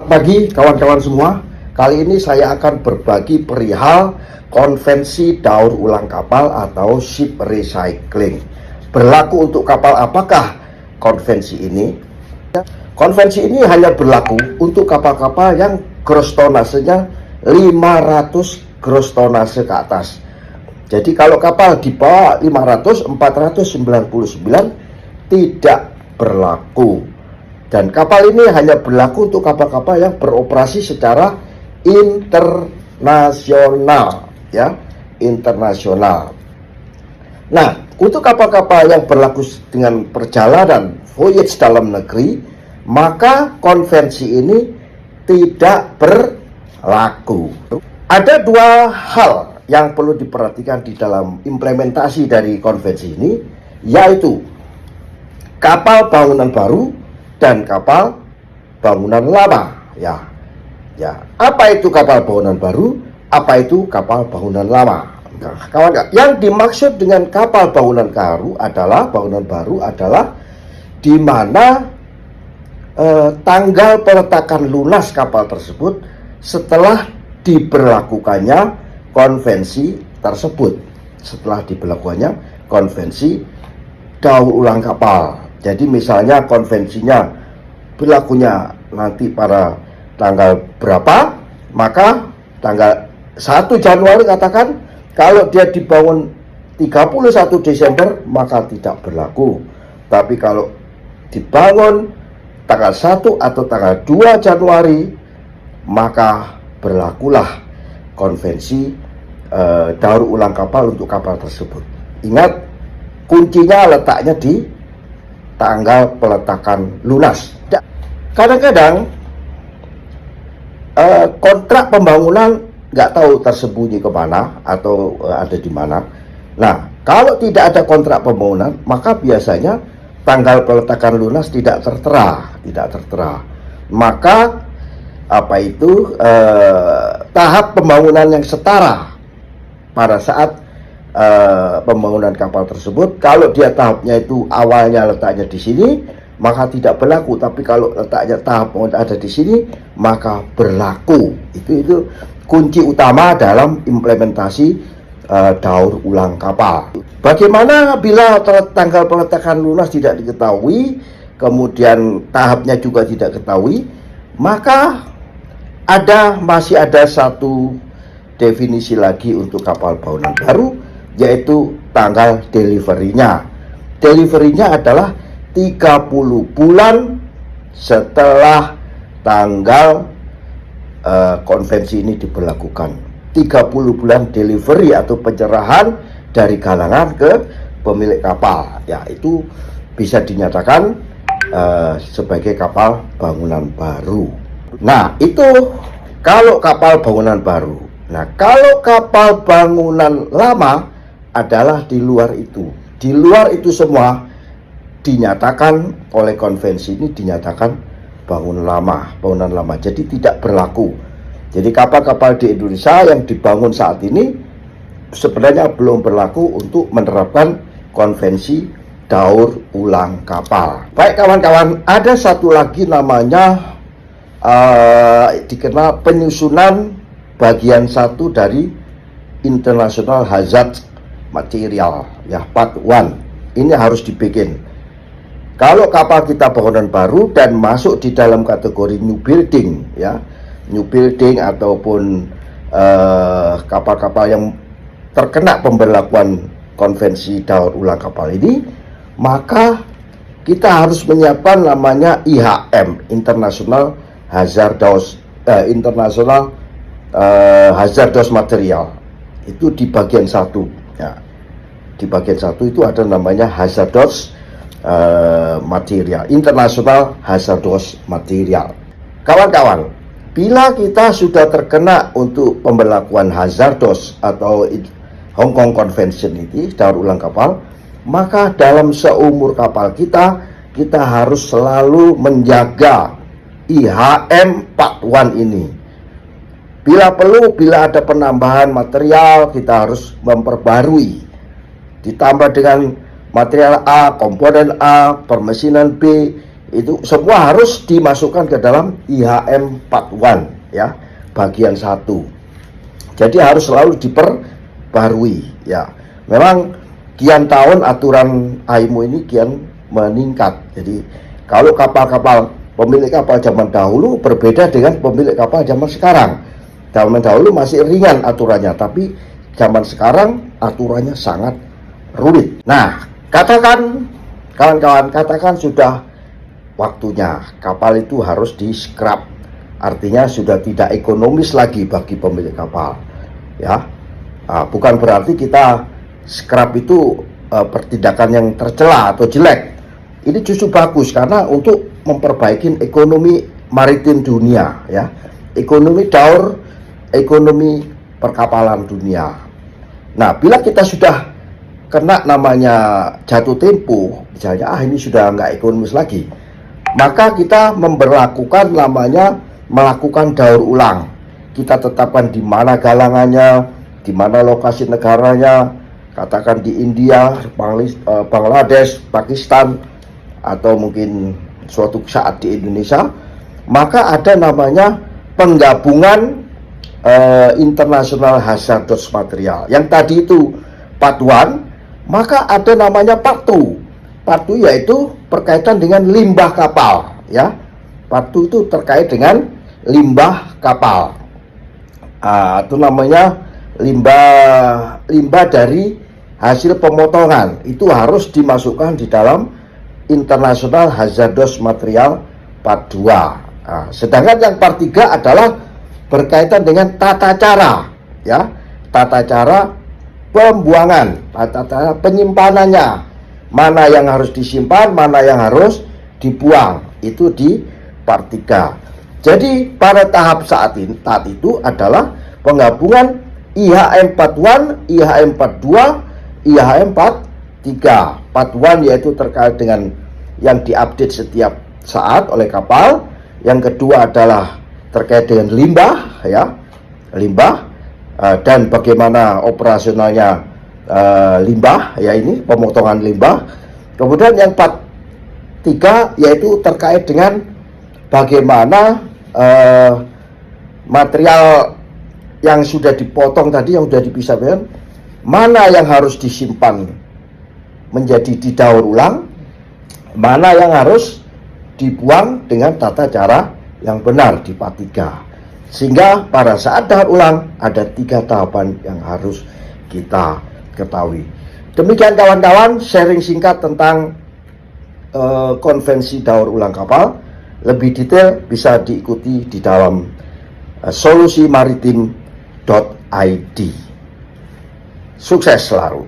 Pagi kawan-kawan semua. Kali ini saya akan berbagi perihal konvensi daur ulang kapal atau ship recycling. Berlaku untuk kapal apakah konvensi ini? Konvensi ini hanya berlaku untuk kapal-kapal yang gross tonnasenya 500 gross tonnase ke atas. Jadi kalau kapal di bawah 500, 499 tidak berlaku. Dan kapal ini hanya berlaku untuk kapal-kapal yang beroperasi secara internasional, ya, internasional. Nah, untuk kapal-kapal yang berlaku dengan perjalanan voyage dalam negeri, maka konvensi ini tidak berlaku. Ada dua hal yang perlu diperhatikan di dalam implementasi dari konvensi ini, yaitu kapal bangunan baru dan kapal bangunan lama. Ya, apa itu kapal bangunan baru? Apa itu kapal bangunan lama? Nah, kawan-kawan, yang dimaksud dengan kapal bangunan baru adalah di mana tanggal peletakan lunas kapal tersebut setelah diberlakukannya konvensi tersebut. Setelah diberlakukannya konvensi daur ulang kapal. Jadi misalnya konvensinya berlakunya nanti pada tanggal berapa, maka tanggal 1 Januari katakan, kalau dia dibangun 31 Desember maka tidak berlaku. Tapi kalau dibangun tanggal 1 atau tanggal 2 Januari maka berlakulah konvensi daur ulang kapal untuk kapal tersebut. Ingat, kuncinya letaknya di tanggal peletakan lunas. Kadang-kadang kontrak pembangunan nggak tahu tersembunyi kemana atau ada di mana. Nah, kalau tidak ada kontrak pembangunan, maka biasanya tanggal peletakan lunas tidak tertera. Maka tahap pembangunan yang setara pada saat pembangunan kapal tersebut. Kalau dia tahapnya itu awalnya letaknya di sini, maka tidak berlaku. Tapi kalau letaknya tahap ada di sini, maka berlaku. Itu kunci utama dalam implementasi daur ulang kapal. Bagaimana bila tanggal peletakan lunas tidak diketahui, kemudian tahapnya juga tidak diketahui? Maka masih ada satu definisi lagi untuk kapal bangunan baru, yaitu tanggal delivery-nya. Delivery-nya adalah 30 bulan setelah tanggal konvensi ini diberlakukan. 30 bulan delivery atau penyerahan dari galangan ke pemilik kapal. Ya, itu bisa dinyatakan sebagai kapal bangunan baru. Nah, itu kalau kapal bangunan baru. Nah, kalau kapal bangunan lama adalah di luar itu. Di luar itu semua dinyatakan oleh konvensi ini, dinyatakan bangunan lama. Jadi tidak berlaku. Jadi kapal-kapal di Indonesia yang dibangun saat ini sebenarnya belum berlaku untuk menerapkan konvensi daur ulang kapal. Baik kawan-kawan, ada satu lagi namanya dikenal penyusunan bagian 1 dari International Hazard Material, ya, Part 1. Ini harus dibikin. Kalau kapal kita bangunan baru dan masuk di dalam kategori new building, ya, new building ataupun kapal-kapal yang terkena pemberlakuan konvensi daur ulang kapal ini, maka kita harus menyiapkan namanya IHM, International Hazardous Material. Itu di bagian 1, ya. Di bagian 1 itu ada namanya hazardous material, International Hazardous Material. Kawan-kawan, bila kita sudah terkena untuk pemberlakuan hazardous atau Hong Kong Convention ini, daur ulang kapal, maka dalam seumur kapal kita harus selalu menjaga IHM Part 1 ini. Bila perlu, bila ada penambahan material, kita harus memperbarui. Ditambah dengan material A, komponen A, permesinan B, itu semua harus dimasukkan ke dalam IHM Part 1 ya, bagian 1. Jadi harus selalu diperbarui ya. Memang kian tahun aturan IMO ini kian meningkat. Jadi kalau kapal-kapal, pemilik kapal zaman dahulu berbeda dengan pemilik kapal zaman sekarang. Zaman dahulu masih ringan aturannya, tapi zaman sekarang aturannya sangat rumit. Nah, katakan kawan-kawan, katakan sudah waktunya kapal itu harus di-scrap. Artinya sudah tidak ekonomis lagi bagi pemilik kapal. Ya, bukan berarti kita scrap itu pertindakan yang tercela atau jelek. Ini justru bagus karena untuk memperbaiki ekonomi maritim dunia, ya, ekonomi daur, ekonomi perkapalan dunia. Nah, bila kita sudah kena namanya jatuh tempo, misalnya ini sudah nggak ekonomis lagi, maka kita memberlakukan namanya melakukan daur ulang. Kita tetapkan di mana galangannya, di mana lokasi negaranya, katakan di India, Bangladesh, Pakistan, atau mungkin suatu saat di Indonesia, maka ada namanya penggabungan International Hazardous Material. Yang tadi itu Part 1, maka ada namanya Part 2. Part 2 yaitu berkaitan dengan limbah kapal, ya. Part 2 itu terkait dengan limbah kapal. Itu namanya limbah dari hasil pemotongan, itu harus dimasukkan di dalam International Hazardous Material Part 2. Sedangkan yang Part 3 adalah berkaitan dengan tata cara, ya, tata cara pembuangan, tata cara penyimpanannya, mana yang harus disimpan, mana yang harus dibuang, itu di Part 3. Jadi pada tahap saat itu adalah penggabungan IHM Part 1, IHM Part 2, IHM Part 3. Part 1 yaitu terkait dengan yang diupdate setiap saat oleh kapal. Yang kedua adalah terkait dengan limbah, ya, limbah dan bagaimana operasionalnya limbah, ya, ini pemotongan limbah. Kemudian yang Part 3 yaitu terkait dengan bagaimana material yang sudah dipotong tadi, yang sudah dipisahkan, mana yang harus disimpan menjadi didaur ulang, mana yang harus dibuang dengan tata cara yang benar di Part 3. Sehingga pada saat daur ulang ada 3 tahapan yang harus kita ketahui. Demikian kawan-kawan, sharing singkat tentang konvensi daur ulang kapal. Lebih detail bisa diikuti di dalam solusimaritim.id. Sukses selalu.